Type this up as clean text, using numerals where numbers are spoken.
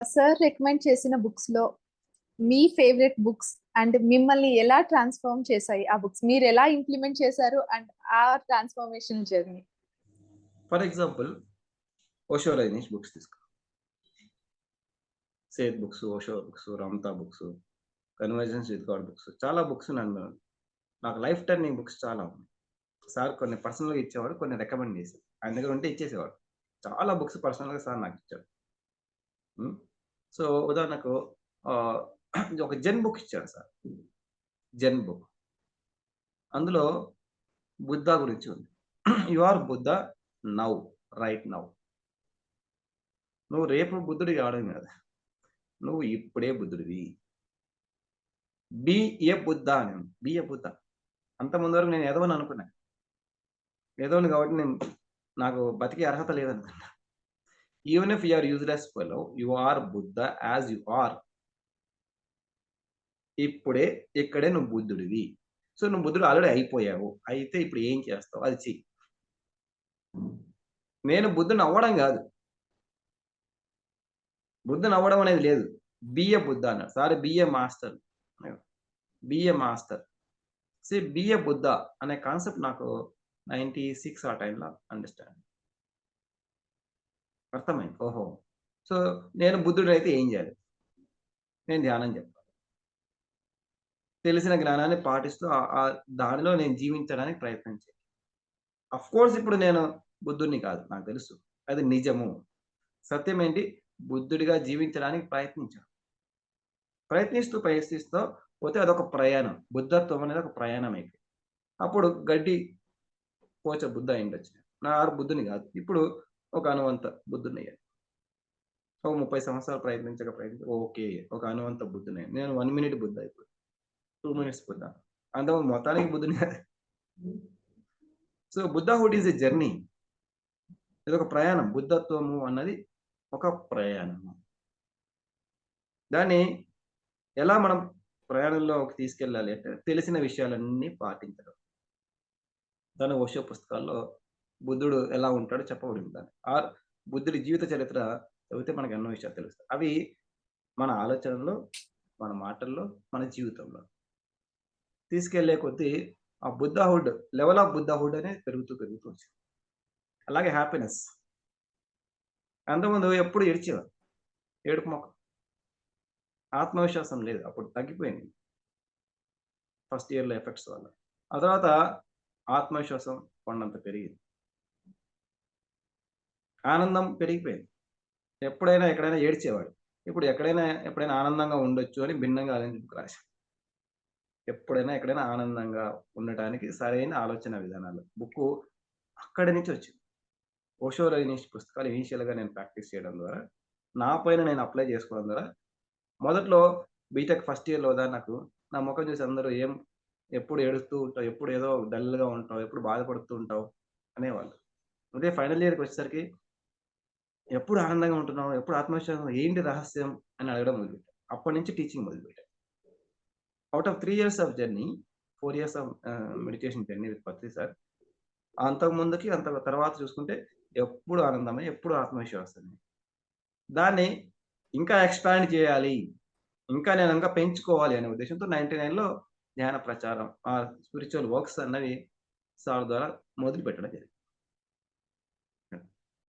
Sir recommend చేసిన books లో మీ favourite books and మిమ్మల్ని ఎలా ట్రాన్స్ఫార్మ్ చేశాయి ఆ బుక్స్? మీరు ఎలా ఇంప్లిమెంట్ చేశారు అండ్ ఆ transformation journey? For example Osho Rajneesh books తీసుకో. Seth books, Osho books, Ramtha books, convergence with God books, చాలా బుక్స్ నాకు లైఫ్ టర్నింగ్ బుక్స్ చాలా ఉన్నాయి. సార్ కొన్ని పర్సనల్‌గా ఇచ్చేవాడు, కొన్ని రికమెండ్ చేశారు. ఆయన దగ్గర ఉంటే ఇచ్చేసేవాడు. చాలా బుక్స్ పర్సనల్‌గా సార్ నాకు ఇచ్చాడు. హ్మ్. సో, ఉదాహరణకు ఆహ్, ఒక జెన్ బుక్ ఇచ్చాడు సార్. Zen book. అందులో బుద్ధ గురించి ఉంది. You are Buddha now, right now. నువ్వు రేపు బుద్ధుడివి కావడం కాదు. నువ్వు ఇప్పుడే బుద్ధుడివి. బీ ఎ బుద్ధ అని ఉంది. Be a Buddha. అంతకుముందు వరకు నేను ఎదవని అనుకున్నా. ఎదవని కాబట్టి నాకు బతికే అర్హత లేదనుకున్నా. Even if you are useless fellow, you are Buddha as you are. ఇప్పుడే, ఇక్కడే నువ్వు బుద్ధుడివి. సో, నువ్వు బుద్ధుడు ఆల్రెడీ అయిపోయావు. అయితే ఇప్పుడు ఏం చేస్తావు అది చెయ్యి. నేను బుద్ధుడిని అవ్వడం గాదు. బుద్ధుడిని అవ్వడం అనేది లేదు. బీ ఎ బుద్ధ అన్నాడు. Sir be a master. Be a master. Be a Buddha అనే కాన్సెప్ట్ నాకు 96 ఆ టైంలో అండర్‌స్టాండ్ అర్థమైంది. ఓహో! సో, నేను బుద్ధుడైతే ఏం జేయాలి? నేను ధ్యానం జెప్పాలి. తెలిసిన జ్ఞానాన్ని పాటిస్తూ దానిలో నేను జీవించడానికి ప్రయత్నం చేయాలి. అఫ్‌కోర్స్ ఇప్పుడు నేను బుద్ధుడిని కాదు. నాకు తెలుసు. అది నిజము. సత్యమేంటి? బుద్ధుడిగా జీవించడానికి ప్రయత్నించాను. ప్రయత్నిస్తూ పోతే అదొక ప్రయాణం. బుద్ధత్వం అనేది ఒక ప్రయాణం అయిపోయింది. అప్పుడు గడ్డి పోచ బుద్ధ అయ్యుండొచ్చు. నా బుద్ధుని కాదు. ఇప్పుడు ఒక అనువంత బుద్ధుడినయ్యాను. ఒక 30 సంవత్సరాలు ఓకే. ఒక అనువంత బుద్ధుడయ్యాను. నేను 1 మినిట్ బుద్ధ ఇప్పుడు. 2 మినిట్స్ బుద్ధ. అంతకుముందు మొత్తానికి బుద్ధుని కాదు. So, Buddhahood is a journey. ఇదొక ప్రయాణం. బుద్ధత్వము అన్నది ఒక ప్రయాణము. దాన్ని ఎలా మనం ప్రయాణంలోకి తీసుకెళ్ళాలి అంటే, తెలిసిన విషయాలన్నీ పాటించడం. దాన్ని ఓషో పుస్తకాల్లో బుద్ధుడు ఎలా ఉంటాడో చెప్పబడింది దాన్ని. బుద్ధుడి జీవిత చరిత్ర చదివితే మనకు ఎన్నో విషయాలు తెలుస్తాయి. అవి మన ఆలోచనల్లో, మన మాటల్లో, మన జీవితంలో తీసుకెళ్ళే కొద్దీ ఆ బుద్ధహుడ్, లెవెల్ ఆఫ్ బుద్ధహుడ్ అనేది పెరుగుతూ వచ్చింది. అలాగే హ్యాపీనెస్. అంతకుముందు ఎప్పుడు ఏడ్చేవారు. ఏడుపు మొఖం. ఆత్మవిశ్వాసం లేదు. అప్పుడు తగ్గిపోయింది. ఫస్ట్ ఇయర్‌లో ఎఫెక్ట్స్ వల్ల. ఆ తర్వాత ఆత్మవిశ్వాసం కొండంత పెరిగింది. ఆనందం పెరిగిపోయింది. ఎప్పుడైనా ఎక్కడైనా ఏడ్చేవాడు. ఇప్పుడు ఎప్పుడైనా ఆనందంగా ఉండొచ్చు అని భిన్నంగా ఆలోచించుకు రాశారు. ఎప్పుడైనా ఎక్కడైనా ఆనందంగా ఉండటానికి సరైన ఆలోచన విధానాలు. బుక్కు అక్కడి నుంచి వచ్చింది. ఓషో రజనీష్ పుస్తకాలు ఇనీషియల్‌గా నేను ప్రాక్టీస్ చేయడం ద్వారా, నా పైన నేను అప్లై చేసుకోవడం ద్వారా, మొదట్లో బీటెక్ ఫస్ట్ ఇయర్‌లో నాకు నా మొఖం చూసి అందరూ ఎప్పుడు ఏడుస్తూ ఉంటావు, ఎప్పుడు ఏదో డల్‌గా ఉంటావు, ఎప్పుడు బాధపడుతూ ఉంటావు అనేవాళ్ళు. అదే ఫైనల్ ఇయర్‌కొచ్చేసరికి ఎప్పుడు ఆనందంగా ఉంటున్నావు, ఎప్పుడు ఆత్మవిశ్వాసం ఏంటి రహస్యం అని అడగడం మొదలుపెట్టా. అప్పటినుంచి టీచింగ్ మొదలుపెట్టా. Out of 3 years of journey, 4 years of meditation journey with Patri sir. అంత తర్వాత చూసుకుంటే ఎప్పుడు ఆనందమే, ఎప్పుడు ఆత్మవిశ్వాసమే. దాన్ని ఇంకా ఎక్స్‌పాండ్ చేయాలి. నేను ఇంకా పెంచుకోవాలి అనే ఉద్దేశ్యంతో 99లో ధ్యాన ప్రచారం, స్పిరిచ్యువల్ వర్క్స్ అన్నవి సార్ ద్వారా మొదలుపెట్టడం జరిగింది.